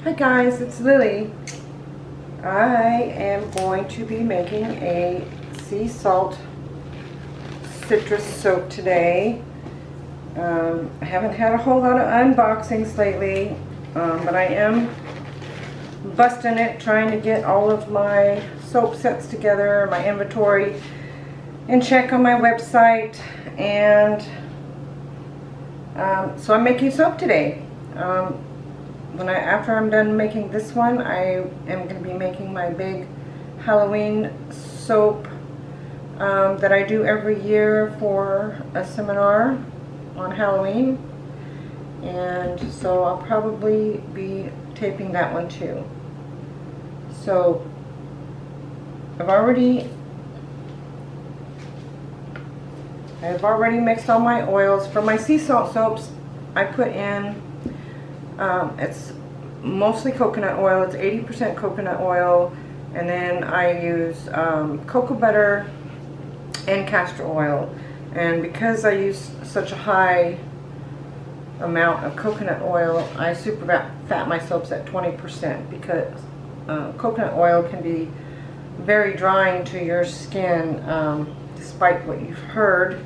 Hi guys, it's Lily. I am going to be making a sea salt citrus soap today. I haven't had a whole lot of unboxings lately, but I am busting it, trying to get all of my soap sets together, my inventory in check on my website, and so I'm making soap today. After I'm done making this one, I am going to be making my big Halloween soap that I do every year for a seminar on Halloween, and so I'll probably be taping that one too. So I've already mixed all my oils. For my sea salt soaps, I put in it's mostly coconut oil. It's 80% coconut oil, and then I use cocoa butter and castor oil. And because I use such a high amount of coconut oil, I super fat my soaps at 20%, because coconut oil can be very drying to your skin, despite what you've heard.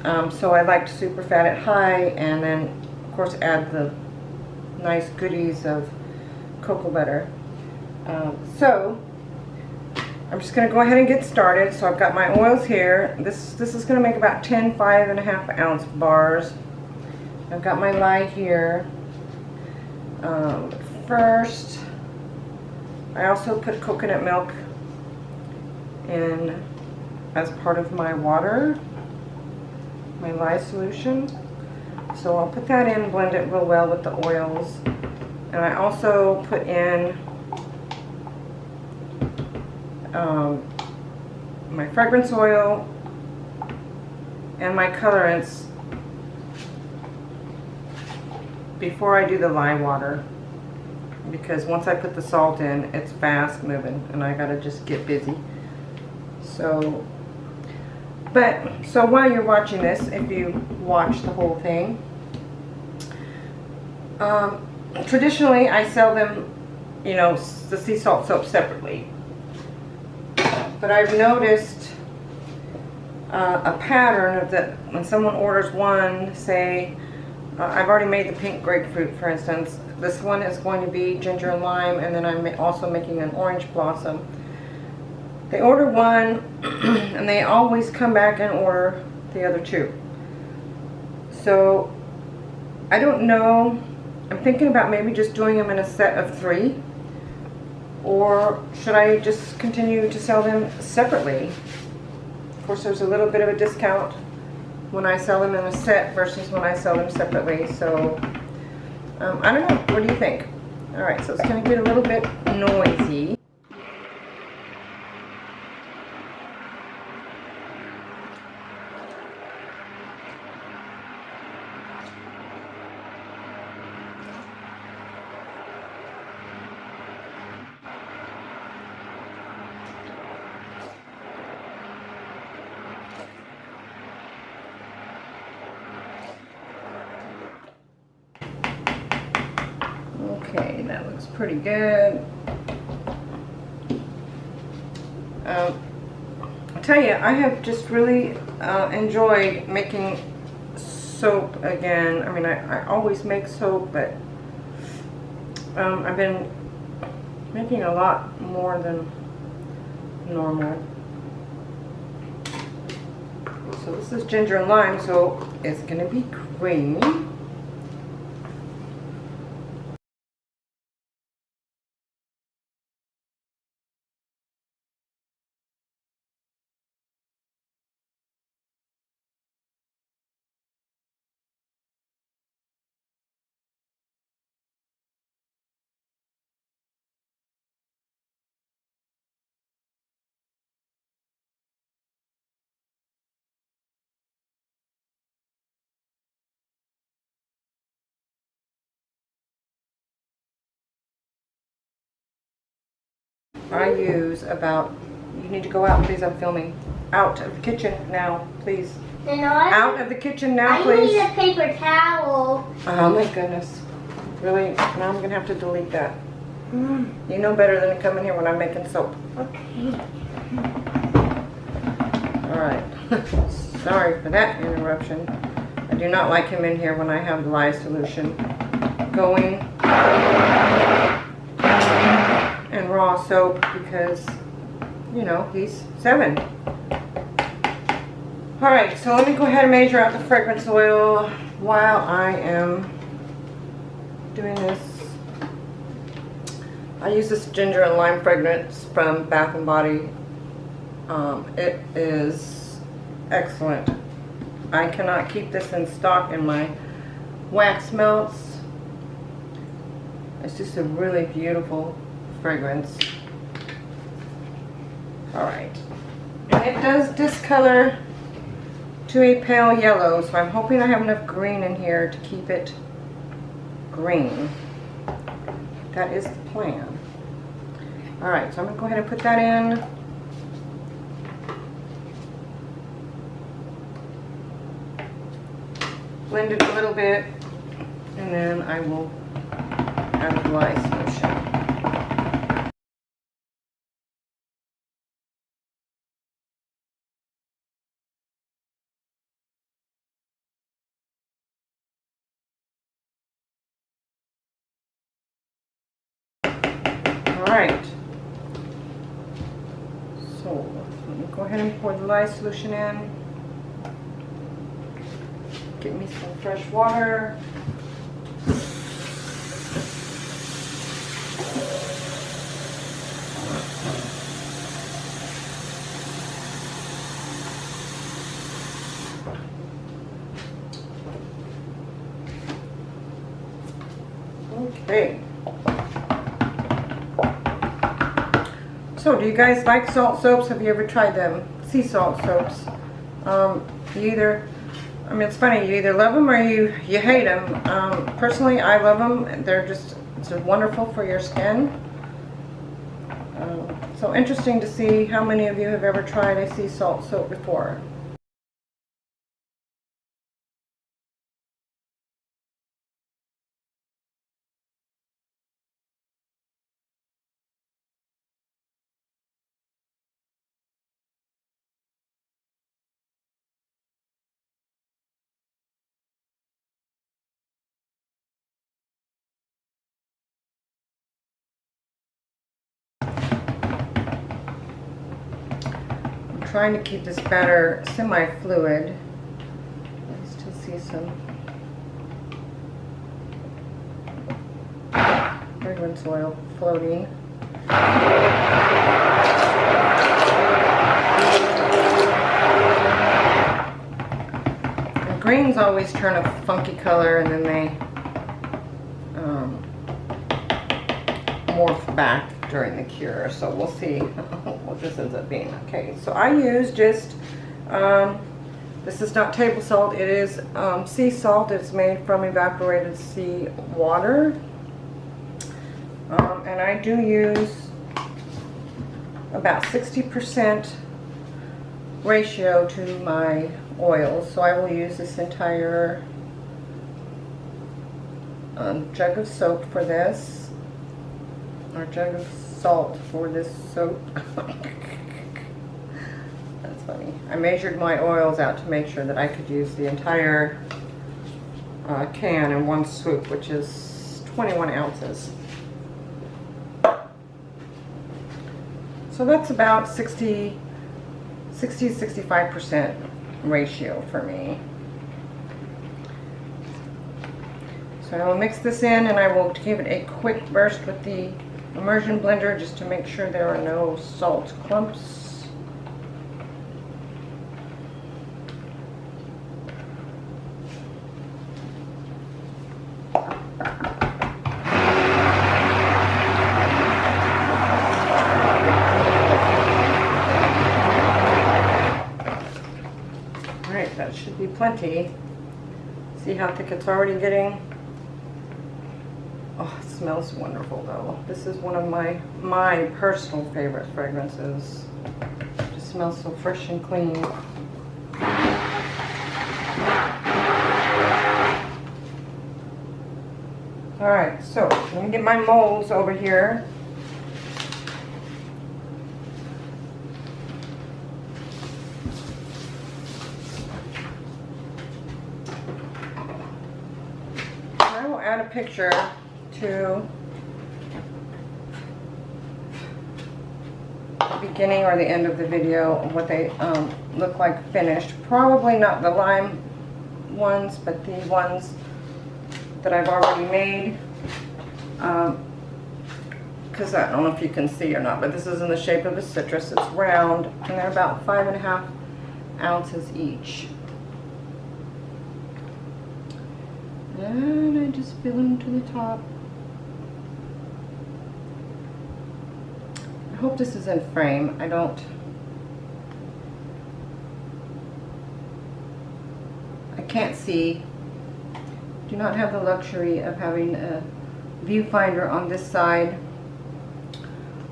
So I like to super fat it high, and then of course add the nice goodies of cocoa butter. So I'm just going to go ahead and get started. So I've got my oils here. This is going to make about 10 5.5 ounce bars. I've got my lye here. First, I also put coconut milk in as part of my water, my lye solution. So I'll put that in, blend it real well with the oils. And I also put in my fragrance oil and my colorants before I do the lye water, because once I put the salt in, it's fast moving and I gotta just get busy. So while you're watching this, if you watch the whole thing, traditionally I sell them, you know, the sea salt soap separately. But I've noticed a pattern of that when someone orders one, say, I've already made the pink grapefruit, for instance. This one is going to be ginger and lime, and then I'm also making an orange blossom. They order one, and they always come back and order the other two. So I don't know. I'm thinking about maybe just doing them in a set of 3, or should I just continue to sell them separately? Of course, there's a little bit of a discount when I sell them in a set versus when I sell them separately. So I don't know. What do you think? All right, so it's going to get a little bit noisy. Okay, that looks pretty good. I'll tell you, I have just really enjoyed making soap again. I mean, I always make soap, but I've been making a lot more than normal. So this is ginger and lime, so it's going to be creamy. I use about, you need to go out, please, I'm filming. Out of the kitchen now, please. Out of the kitchen now, please. I need a paper towel. Oh my goodness. Really, now I'm gonna have to delete that. You know better than to come in here when I'm making soap. Okay. Alright. Sorry for that interruption. I do not like him in here when I have the lye solution going and raw soap because, you know, he's 7. Alright, so let me go ahead and measure out the fragrance oil while I am doing this. I use this ginger and lime fragrance from Bath & Body. It is excellent. I cannot keep this in stock in my wax melts. It's just a really beautiful fragrance. Alright. And it does discolor to a pale yellow, so I'm hoping I have enough green in here to keep it green. That is the plan. Alright, so I'm going to go ahead and put that in. Blend it a little bit, and then I will add the lye solution. Alright, so let me go ahead and pour the lye solution in. Get me some fresh water. Okay. So, do you guys like salt soaps? Have you ever tried them? Sea salt soaps. You either, I mean, it's funny, you either love them or you hate them. Personally, I love them. They're just, it's wonderful for your skin. So interesting to see how many of you have ever tried a sea salt soap before. Trying to keep this batter semi-fluid. I still see some fragrance oil floating. And greens always turn a funky color and then they morph back during the cure, so we'll see what this ends up being. Okay, so I use just this is not table salt, it is sea salt. It's made from evaporated sea water, and I do use about 60% ratio to my oils, so I will use this entire jug of soap for this, or jug of salt for this soap. That's funny. I measured my oils out to make sure that I could use the entire can in one swoop, which is 21 ounces. So that's about 60-65% ratio for me. So I will mix this in and I will give it a quick burst with the immersion blender just to make sure there are no salt clumps. Alright, that should be plenty. See how thick it's already getting? Oh, it smells wonderful though. This is one of my personal favorite fragrances. It just smells so fresh and clean. Alright, so let me get my molds over here. I will add a picture to the beginning or the end of the video of what they look like finished. Probably not the lime ones, but the ones that I've already made. Because I don't know if you can see or not, but this is in the shape of a citrus. It's round, and they're about 5.5 ounces each. And I just fill them to the top. I hope this is in frame. I can't see. Do not have the luxury of having a viewfinder on this side.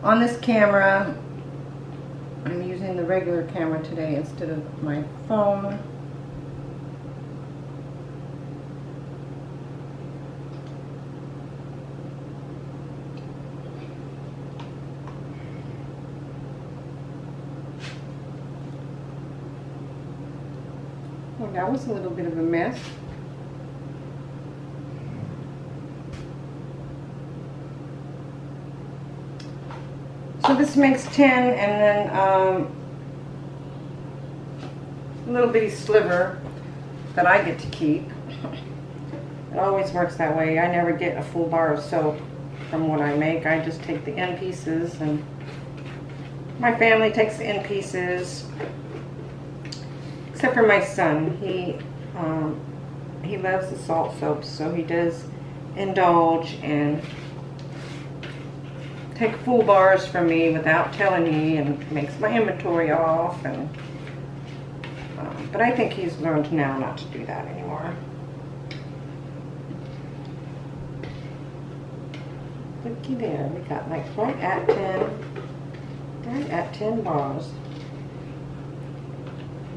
On this camera, I'm using the regular camera today instead of my phone. Oh, that was a little bit of a mess. So this makes 10, and then a little bitty sliver that I get to keep. It always works that way. I never get a full bar of soap from what I make. I just take the end pieces, and my family takes the end pieces, except for my son. He loves the salt soaps, so he does indulge and take full bars from me without telling me, and makes my inventory off. And but I think he's learned now not to do that anymore. Looky there, we got like right at 10 bars,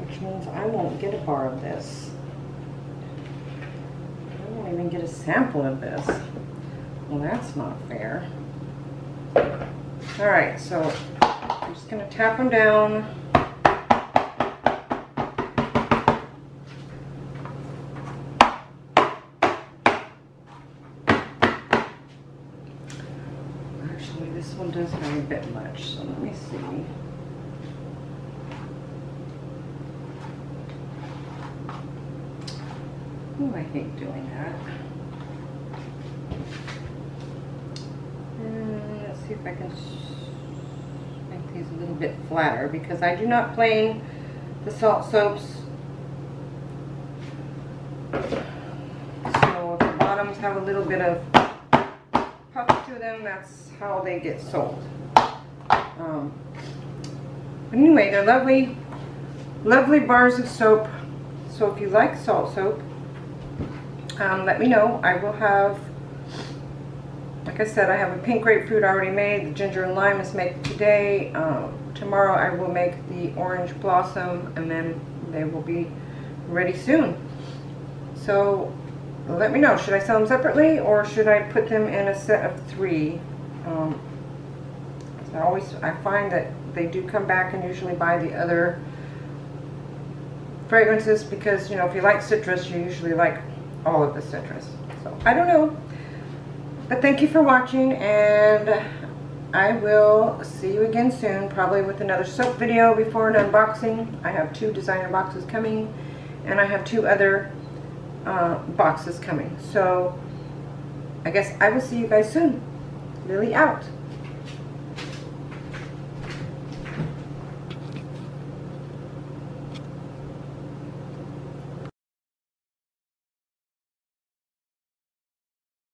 which means I won't get a bar of this. I won't even get a sample of this. Well, that's not fair. Alright, so I'm just going to tap them down. Actually, this one does have a bit much, so let me see. Oh, I hate doing that. Let's see if I can make these a little bit flatter, because I do not plane the salt soaps. So if the bottoms have a little bit of puff to them, that's how they get sold. But anyway, they're lovely, lovely bars of soap. So if you like salt soap, let me know. I will have, like I said, I have a pink grapefruit already made. The ginger and lime is made today. Tomorrow I will make the orange blossom, and then they will be ready soon. So let me know. Should I sell them separately, or should I put them in a set of 3? I find that they do come back and usually buy the other fragrances, because, you know, if you like citrus, you usually like all of the citrus. So I don't know. But thank you for watching, and I will see you again soon, probably with another soap video before an unboxing. I have 2 designer boxes coming, and I have 2 other boxes coming. So I guess I will see you guys soon. Lily out.